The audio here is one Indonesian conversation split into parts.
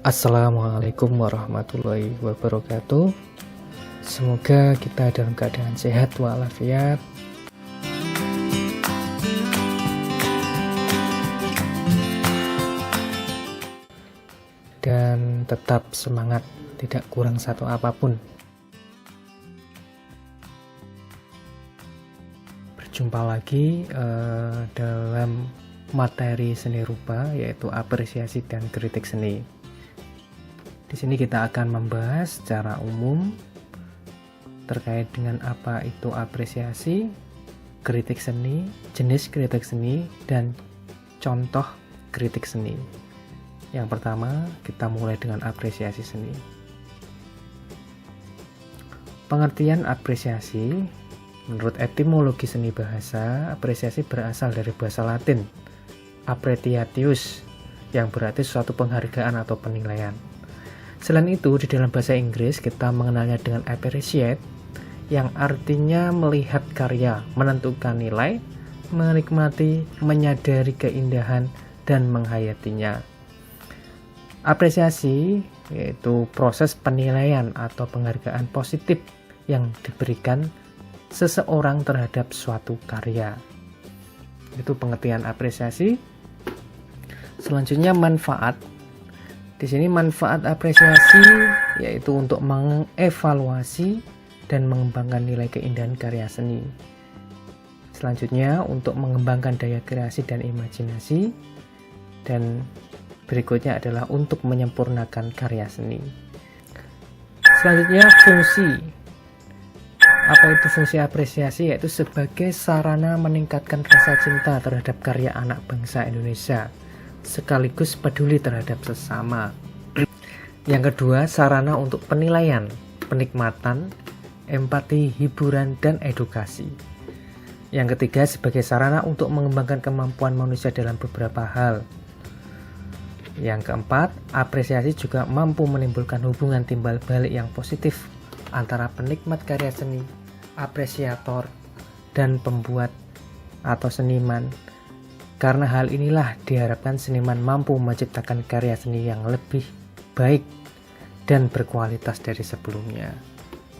Assalamualaikum warahmatullahi wabarakatuh. Semoga kita dalam keadaan sehat walafiat, dan tetap semangat, tidak kurang satu apapun. Berjumpa lagi dalam materi seni rupa, yaitu apresiasi dan kritik seni. Di sini kita akan membahas secara umum terkait dengan apa itu apresiasi, kritik seni, jenis kritik seni, dan contoh kritik seni. Yang pertama, kita mulai dengan apresiasi seni. Pengertian apresiasi, menurut etimologi seni bahasa, apresiasi berasal dari bahasa Latin appreciatius, yang berarti suatu penghargaan atau penilaian. Selain itu, di dalam bahasa Inggris kita mengenalnya dengan appreciate, yang artinya melihat karya, menentukan nilai, menikmati, menyadari keindahan, dan menghayatinya. Apresiasi yaitu proses penilaian atau penghargaan positif yang diberikan seseorang terhadap suatu karya. Itu pengertian apresiasi. Selanjutnya, manfaat. Di sini manfaat apresiasi yaitu untuk mengevaluasi dan mengembangkan nilai keindahan karya seni. Selanjutnya, untuk mengembangkan daya kreasi dan imajinasi. Dan berikutnya adalah untuk menyempurnakan karya seni. Selanjutnya, fungsi. Apa itu fungsi apresiasi? Yaitu sebagai sarana meningkatkan rasa cinta terhadap karya anak bangsa Indonesia, sekaligus peduli terhadap sesama. Yang kedua, sarana untuk penilaian, penikmatan, empati, hiburan, dan edukasi. Yang ketiga, sebagai sarana untuk mengembangkan kemampuan manusia dalam beberapa hal. Yang keempat, apresiasi juga mampu menimbulkan hubungan timbal balik yang positif antara penikmat karya seni, apresiator, dan pembuat atau seniman. Karena hal inilah diharapkan seniman mampu menciptakan karya seni yang lebih baik dan berkualitas dari sebelumnya.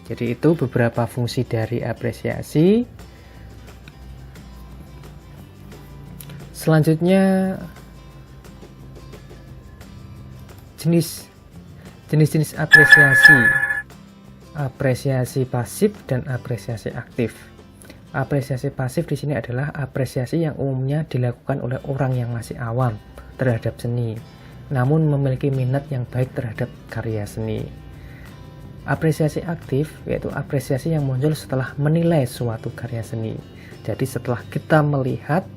Jadi itu beberapa fungsi dari apresiasi. Selanjutnya, jenis-jenis apresiasi. Apresiasi pasif dan apresiasi aktif. Apresiasi pasif di sini adalah apresiasi yang umumnya dilakukan oleh orang yang masih awam terhadap seni, namun memiliki minat yang baik terhadap karya seni. Apresiasi aktif yaitu apresiasi yang muncul setelah menilai suatu karya seni. Jadi setelah kita melihat,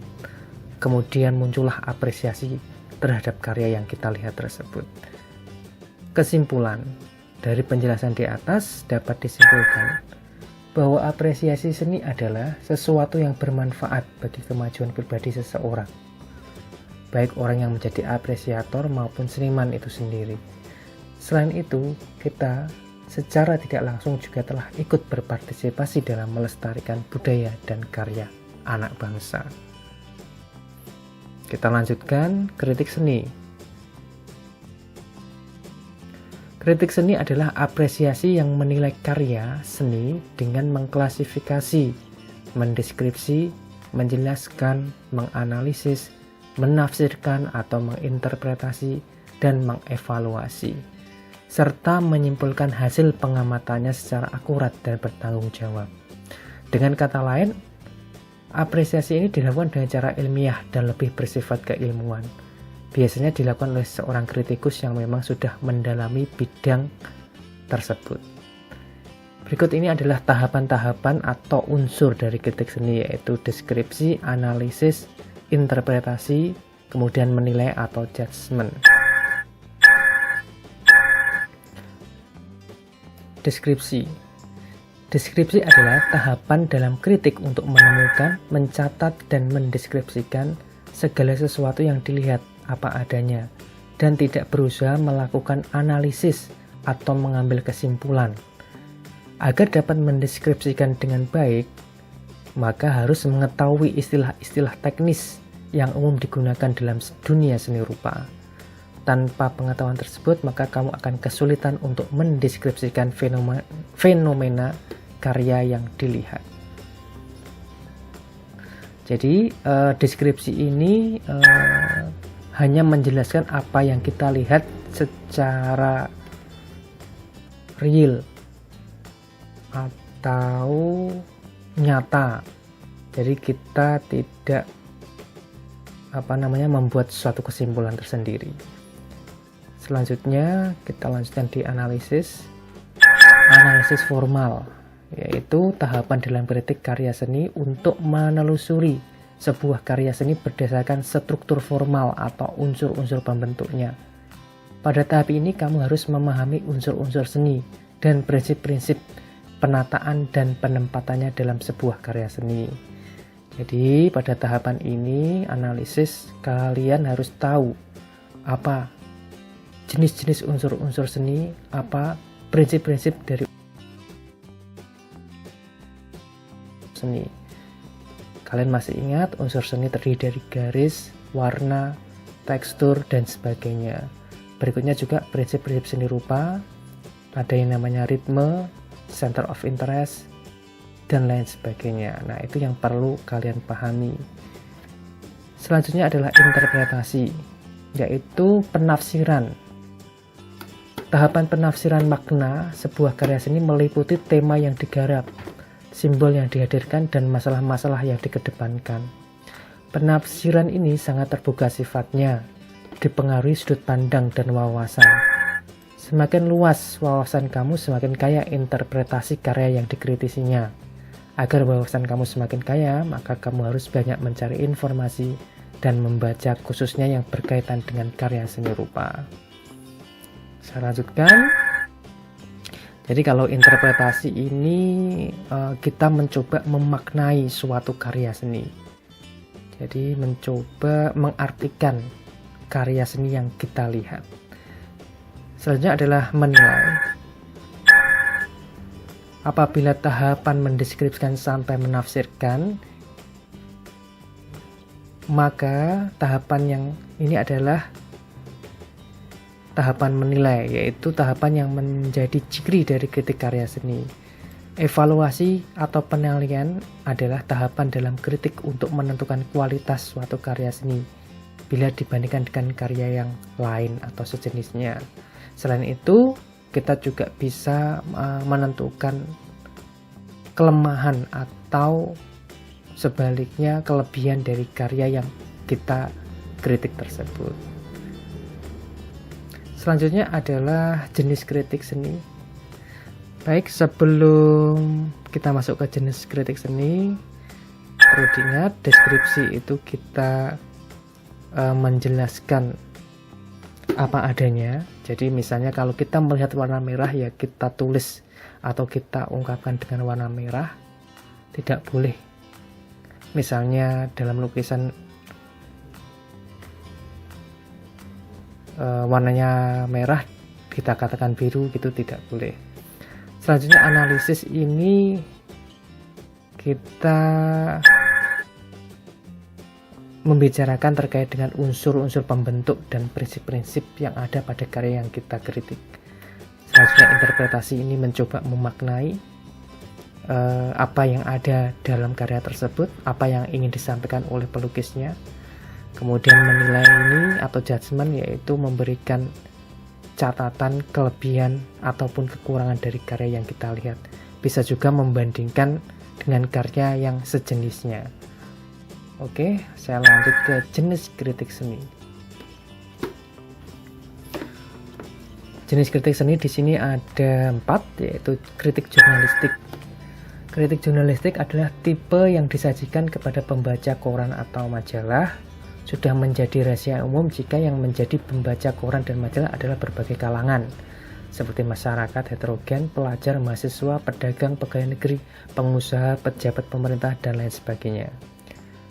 kemudian muncullah apresiasi terhadap karya yang kita lihat tersebut. Kesimpulan dari penjelasan di atas dapat disimpulkan bahwa apresiasi seni adalah sesuatu yang bermanfaat bagi kemajuan pribadi seseorang, baik orang yang menjadi apresiator maupun seniman itu sendiri. Selain itu, kita secara tidak langsung juga telah ikut berpartisipasi dalam melestarikan budaya dan karya anak bangsa. Kita lanjutkan kritik seni. Kritik seni adalah apresiasi yang menilai karya seni dengan mengklasifikasi, mendeskripsi, menjelaskan, menganalisis, menafsirkan atau menginterpretasi, dan mengevaluasi, serta menyimpulkan hasil pengamatannya secara akurat dan bertanggung jawab. Dengan kata lain, apresiasi ini dilakukan dengan cara ilmiah dan lebih bersifat keilmuan. Biasanya dilakukan oleh seorang kritikus yang memang sudah mendalami bidang tersebut. Berikut ini adalah tahapan-tahapan atau unsur dari kritik seni, yaitu deskripsi, analisis, interpretasi, kemudian menilai atau judgement. Deskripsi. Deskripsi adalah tahapan dalam kritik untuk menemukan, mencatat, dan mendeskripsikan segala sesuatu yang dilihat apa adanya, dan tidak berusaha melakukan analisis atau mengambil kesimpulan. Agar dapat mendeskripsikan dengan baik, maka harus mengetahui istilah-istilah teknis yang umum digunakan dalam dunia seni rupa. Tanpa pengetahuan tersebut, maka kamu akan kesulitan untuk mendeskripsikan fenomena karya yang dilihat. Jadi, deskripsi ini hanya menjelaskan apa yang kita lihat secara real atau nyata. Jadi kita tidak membuat suatu kesimpulan tersendiri. Selanjutnya kita lanjutkan di analisis formal, yaitu tahapan dalam kritik karya seni untuk menelusuri sebuah karya seni berdasarkan struktur formal atau unsur-unsur pembentuknya. Pada tahap ini kamu harus memahami unsur-unsur seni dan prinsip-prinsip penataan dan penempatannya dalam sebuah karya seni. Jadi pada tahapan ini analisis, kalian harus tahu apa jenis-jenis unsur-unsur seni, apa prinsip-prinsip dari seni. Kalian masih ingat unsur seni terdiri dari garis, warna, tekstur, dan sebagainya. Berikutnya juga prinsip-prinsip seni rupa, ada yang namanya ritme, center of interest, dan lain sebagainya. Nah, itu yang perlu kalian pahami. Selanjutnya adalah interpretasi, yaitu penafsiran. Tahapan penafsiran makna sebuah karya seni meliputi tema yang digarap, simbol yang dihadirkan, dan masalah-masalah yang dikedepankan. Penafsiran ini sangat terbuka sifatnya, dipengaruhi sudut pandang dan wawasan. Semakin luas wawasan kamu, semakin kaya interpretasi karya yang dikritisinya. Agar wawasan kamu semakin kaya, maka kamu harus banyak mencari informasi dan membaca, khususnya yang berkaitan dengan karya seni rupa. Saya lanjutkan. Jadi kalau interpretasi ini kita mencoba memaknai suatu karya seni. Jadi mencoba mengartikan karya seni yang kita lihat. Selanjutnya adalah menilai. Apabila tahapan mendeskripsikan sampai menafsirkan, maka tahapan yang ini adalah tahapan menilai, yaitu tahapan yang menjadi ciri dari kritik karya seni. Evaluasi atau penilaian adalah tahapan dalam kritik untuk menentukan kualitas suatu karya seni bila dibandingkan dengan karya yang lain atau sejenisnya. Selain itu, kita juga bisa menentukan kelemahan atau sebaliknya kelebihan dari karya yang kita kritik tersebut. Selanjutnya adalah jenis kritik seni. Baik, sebelum kita masuk ke jenis kritik seni, perlu diingat deskripsi itu kita menjelaskan apa adanya. Jadi misalnya kalau kita melihat warna merah, ya kita tulis atau kita ungkapkan dengan warna merah. Tidak boleh misalnya dalam lukisan warnanya merah kita katakan biru, gitu tidak boleh. Selanjutnya analisis ini kita membicarakan terkait dengan unsur-unsur pembentuk dan prinsip-prinsip yang ada pada karya yang kita kritik. Selanjutnya interpretasi ini mencoba memaknai apa yang ada dalam karya tersebut, apa yang ingin disampaikan oleh pelukisnya. Kemudian menilai ini atau judgement, yaitu memberikan catatan kelebihan ataupun kekurangan dari karya yang kita lihat. Bisa juga membandingkan dengan karya yang sejenisnya. Oke, saya lanjut ke jenis kritik seni. Jenis kritik seni di sini ada 4, yaitu kritik jurnalistik. Kritik jurnalistik adalah tipe yang disajikan kepada pembaca koran atau majalah. Sudah menjadi rahasia umum jika yang menjadi pembaca koran dan majalah adalah berbagai kalangan, seperti masyarakat heterogen, pelajar, mahasiswa, pedagang, pegawai negeri, pengusaha, pejabat pemerintah, dan lain sebagainya.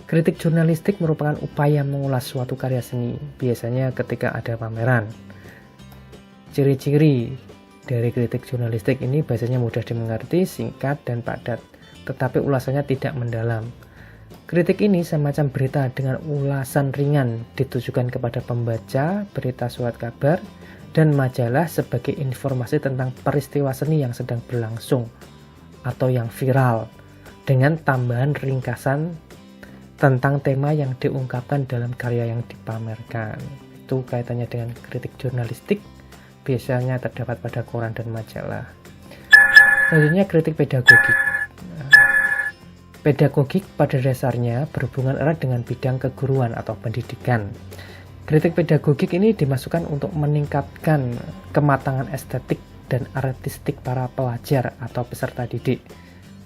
Kritik jurnalistik merupakan upaya mengulas suatu karya seni, biasanya ketika ada pameran. Ciri-ciri dari kritik jurnalistik ini biasanya mudah dimengerti, singkat, dan padat. tetapi ulasannya tidak mendalam. Kritik ini semacam berita dengan ulasan ringan ditujukan kepada pembaca berita surat kabar dan majalah sebagai informasi tentang peristiwa seni yang sedang berlangsung atau yang viral, dengan tambahan ringkasan tentang tema yang diungkapkan dalam karya yang dipamerkan. Itu kaitannya dengan kritik jurnalistik, biasanya terdapat pada koran dan majalah. Selanjutnya kritik pedagogik. Pedagogik pada dasarnya berhubungan erat dengan bidang keguruan atau pendidikan. Kritik pedagogik ini dimasukkan untuk meningkatkan kematangan estetik dan artistik para pelajar atau peserta didik.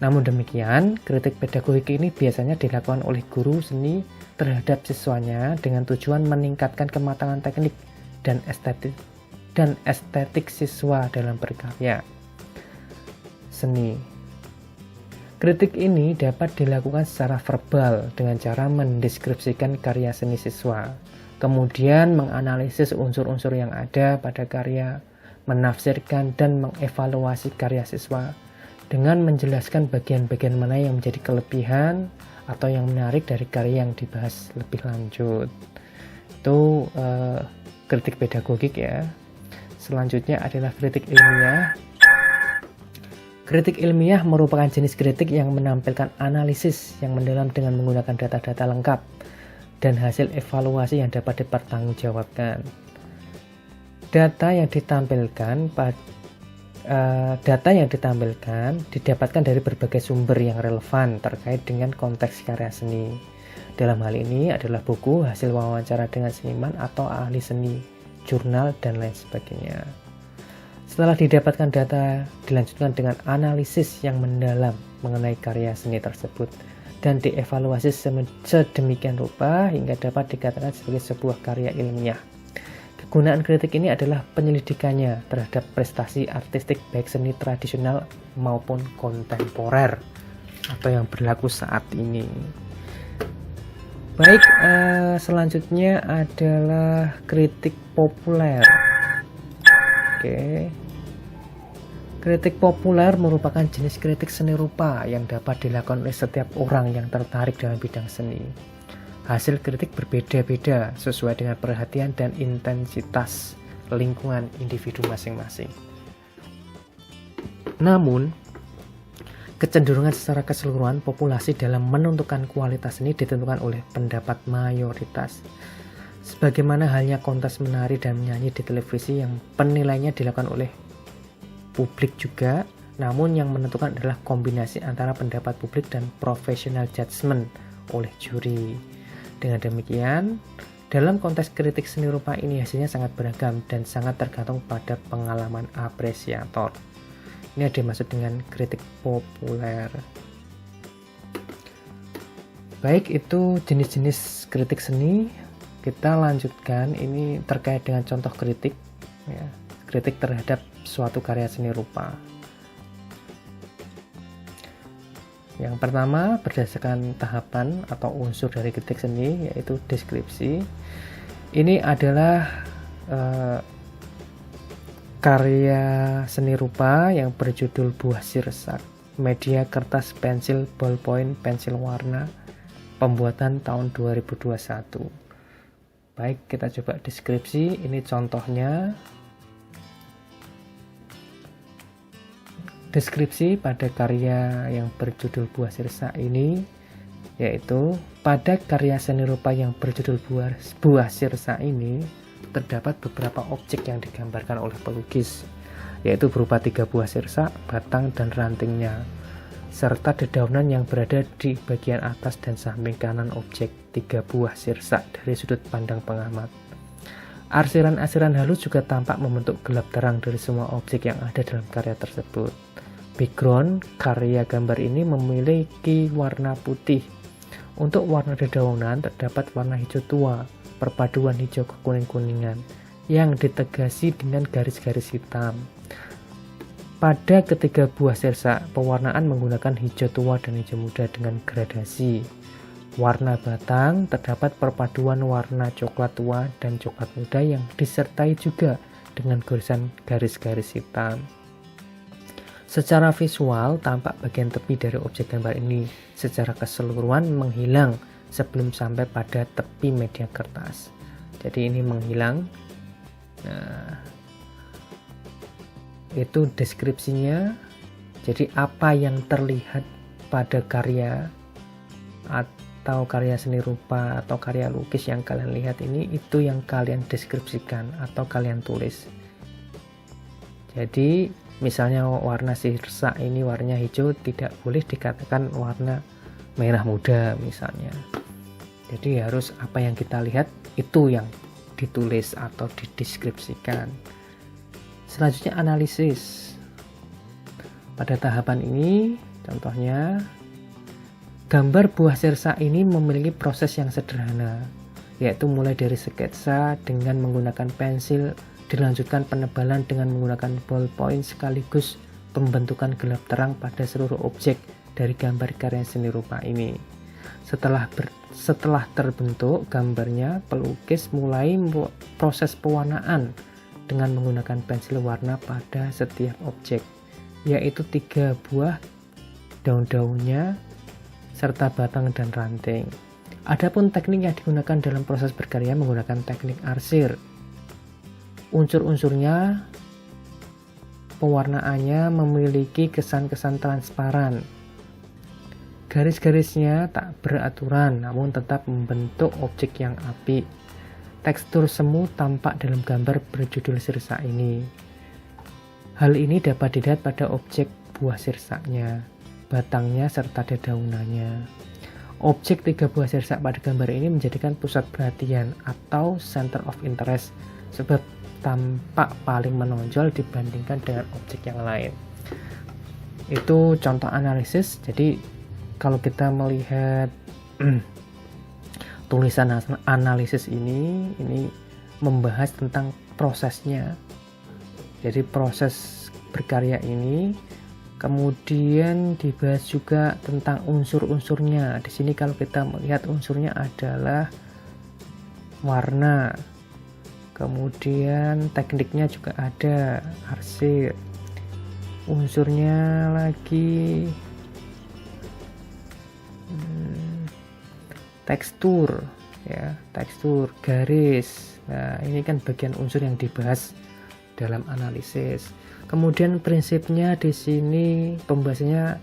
Namun demikian, kritik pedagogik ini biasanya dilakukan oleh guru seni terhadap siswanya dengan tujuan meningkatkan kematangan teknik dan estetik siswa dalam berkarya seni. Kritik ini dapat dilakukan secara verbal dengan cara mendeskripsikan karya seni siswa, kemudian menganalisis unsur-unsur yang ada pada karya, menafsirkan dan mengevaluasi karya siswa dengan menjelaskan bagian-bagian mana yang menjadi kelebihan atau yang menarik dari karya yang dibahas lebih lanjut. Itu kritik pedagogik ya. Selanjutnya adalah kritik ilmiah. Kritik ilmiah merupakan jenis kritik yang menampilkan analisis yang mendalam dengan menggunakan data-data lengkap dan hasil evaluasi yang dapat dipertanggungjawabkan. Data yang ditampilkan didapatkan dari berbagai sumber yang relevan terkait dengan konteks karya seni. Dalam hal ini adalah buku, hasil wawancara dengan seniman atau ahli seni, jurnal, dan lain sebagainya. Setelah didapatkan data, dilanjutkan dengan analisis yang mendalam mengenai karya seni tersebut dan dievaluasi sedemikian rupa hingga dapat dikatakan sebagai sebuah karya ilmiah. Kegunaan kritik ini adalah penyelidikannya terhadap prestasi artistik baik seni tradisional maupun kontemporer atau yang berlaku saat ini. Baik, selanjutnya adalah kritik populer. Oke. Kritik populer merupakan jenis kritik seni rupa yang dapat dilakukan oleh setiap orang yang tertarik dalam bidang seni. Hasil kritik berbeda-beda sesuai dengan perhatian dan intensitas lingkungan individu masing-masing. Namun, kecenderungan secara keseluruhan populasi dalam menentukan kualitas seni ditentukan oleh pendapat mayoritas. Sebagaimana halnya kontes menari dan menyanyi di televisi yang penilaiannya dilakukan oleh publik juga, namun yang menentukan adalah kombinasi antara pendapat publik dan professional judgment oleh juri. Dengan demikian, dalam konteks kritik seni rupa ini hasilnya sangat beragam dan sangat tergantung pada pengalaman apresiator. Ini ada dimaksud dengan kritik populer. Baik, itu jenis-jenis kritik seni. Kita lanjutkan, ini terkait dengan contoh kritik ya, kritik terhadap suatu karya seni rupa. Yang pertama, berdasarkan tahapan atau unsur dari kritik seni, yaitu deskripsi. Ini adalah karya seni rupa yang berjudul Buah Sirsak, media kertas, pensil, ballpoint, pensil warna, pembuatan tahun 2021. Baik, kita coba deskripsi. Ini contohnya. Deskripsi pada karya yang berjudul Buah Sirsak ini yaitu, pada karya seni rupa yang berjudul Buah Sirsak ini terdapat beberapa objek yang digambarkan oleh pelukis, yaitu berupa 3 buah sirsak, batang dan rantingnya, serta dedaunan yang berada di bagian atas dan samping kanan objek 3 buah sirsak dari sudut pandang pengamat. Arsiran-arsiran halus juga tampak membentuk gelap terang dari semua objek yang ada dalam karya tersebut. Background karya gambar ini memiliki warna putih. Untuk warna dedaunan terdapat warna hijau tua, perpaduan hijau kekuning-kuningan, yang ditegasi dengan garis-garis hitam. Pada ketiga buah sirsak, pewarnaan menggunakan hijau tua dan hijau muda dengan gradasi. Warna batang terdapat perpaduan warna coklat tua dan coklat muda yang disertai juga dengan gorisan garis-garis hitam. Secara visual, tampak bagian tepi dari objek gambar ini secara keseluruhan menghilang sebelum sampai pada tepi media kertas. Jadi ini menghilang. Nah, itu deskripsinya. Jadi apa yang terlihat pada karya atau karya seni rupa atau karya lukis yang kalian lihat ini, itu yang kalian deskripsikan atau kalian tulis. Jadi misalnya warna sirsa ini warnanya hijau, tidak boleh dikatakan warna merah muda misalnya. Jadi harus apa yang kita lihat itu yang ditulis atau dideskripsikan. Selanjutnya analisis. Pada tahapan ini contohnya gambar buah sirsa ini memiliki proses yang sederhana, yaitu mulai dari sketsa dengan menggunakan pensil, dilanjutkan penebalan dengan menggunakan ballpoint, sekaligus pembentukan gelap terang pada seluruh objek dari gambar karya seni rupa ini. Setelah terbentuk gambarnya, pelukis mulai proses pewarnaan dengan menggunakan pensil warna pada setiap objek, yaitu 3 buah daun-daunnya serta batang dan ranting. Adapun teknik yang digunakan dalam proses berkarya menggunakan teknik arsir. Unsur-unsurnya, pewarnaannya memiliki kesan-kesan transparan. Garis-garisnya tak beraturan namun tetap membentuk objek yang apik. Tekstur semu tampak dalam gambar berjudul sirsa ini. Hal ini dapat dilihat pada objek buah sirsanya, batangnya serta dedaunannya. Objek 3 buah sirsa pada gambar ini menjadikan pusat perhatian atau center of interest sebab tampak paling menonjol dibandingkan dengan objek yang lain. Itu contoh analisis. Jadi kalau kita melihat tulisan analisis ini membahas tentang prosesnya. Jadi proses berkarya ini, kemudian dibahas juga tentang unsur-unsurnya. Di sini kalau kita melihat unsurnya adalah warna, kemudian tekniknya juga ada arsir, unsurnya lagi tekstur, ya, tekstur, garis. Nah, ini kan bagian unsur yang dibahas dalam analisis. Kemudian prinsipnya di sini pembahasannya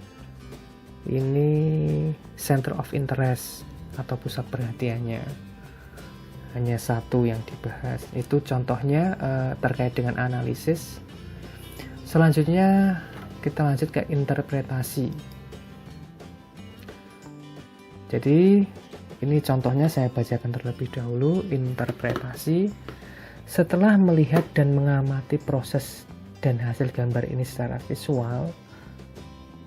ini center of interest atau pusat perhatiannya. Hanya satu yang dibahas. Itu contohnya terkait dengan analisis. Selanjutnya kita lanjut ke interpretasi. Jadi ini contohnya saya bacakan terlebih dahulu. Interpretasi. Setelah melihat dan mengamati proses dan hasil gambar ini secara visual,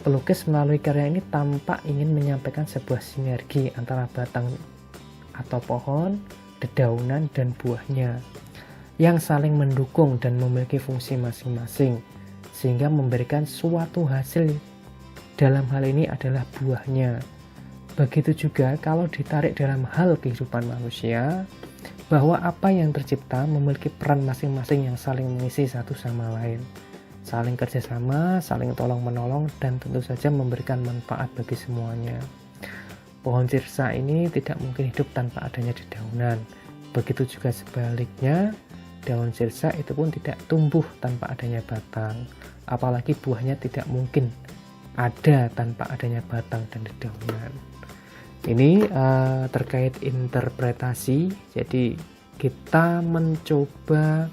pelukis melalui karya ini tampak ingin menyampaikan sebuah sinergi antara batang atau pohon, dedaunan, dan buahnya yang saling mendukung dan memiliki fungsi masing-masing sehingga memberikan suatu hasil. Dalam hal ini adalah buahnya. Begitu juga kalau ditarik dalam hal kehidupan manusia, bahwa apa yang tercipta memiliki peran masing-masing yang saling mengisi satu sama lain, saling kerjasama, saling tolong-menolong, dan tentu saja memberikan manfaat bagi semuanya. Pohon sirsa ini tidak mungkin hidup tanpa adanya dedaunan. Begitu juga sebaliknya, daun sirsa itu pun tidak tumbuh tanpa adanya batang. Apalagi buahnya tidak mungkin ada tanpa adanya batang dan dedaunan. Ini terkait interpretasi. Jadi kita mencoba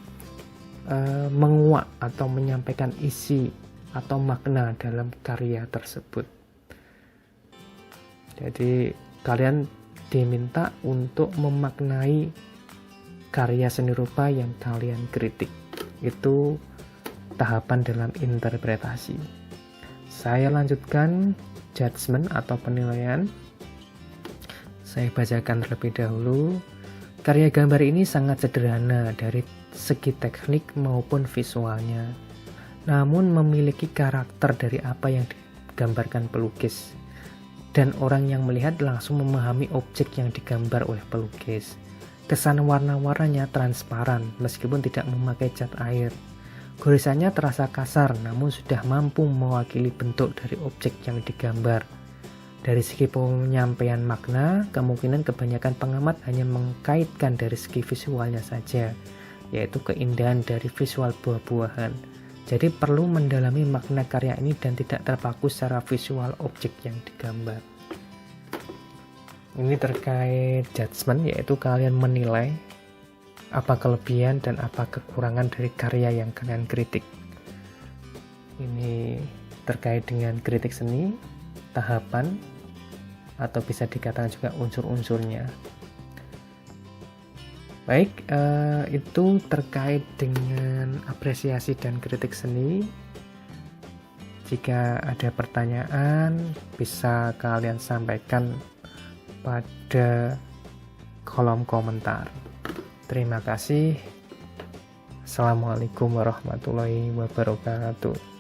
menguak atau menyampaikan isi atau makna dalam karya tersebut. Jadi kalian diminta untuk memaknai karya seni rupa yang kalian kritik. Itu tahapan dalam interpretasi. Saya lanjutkan judgement atau penilaian. Saya bacakan terlebih dahulu. Karya gambar ini sangat sederhana dari segi teknik maupun visualnya, namun memiliki karakter dari apa yang digambarkan pelukis, dan orang yang melihat langsung memahami objek yang digambar oleh pelukis. Kesan warna-warnanya transparan meskipun tidak memakai cat air. Goresannya terasa kasar namun sudah mampu mewakili bentuk dari objek yang digambar. Dari segi penyampaian makna, kemungkinan kebanyakan pengamat hanya mengkaitkan dari segi visualnya saja, yaitu keindahan dari visual buah-buahan. Jadi perlu mendalami makna karya ini dan tidak terpaku secara visual objek yang digambar. Ini terkait judgement, yaitu kalian menilai apa kelebihan dan apa kekurangan dari karya yang kalian kritik. Ini terkait dengan kritik seni, tahapan, atau bisa dikatakan juga unsur-unsurnya. Baik, itu terkait dengan apresiasi dan kritik seni. Jika ada pertanyaan, bisa kalian sampaikan pada kolom komentar. Terima kasih. Assalamualaikum warahmatullahi wabarakatuh.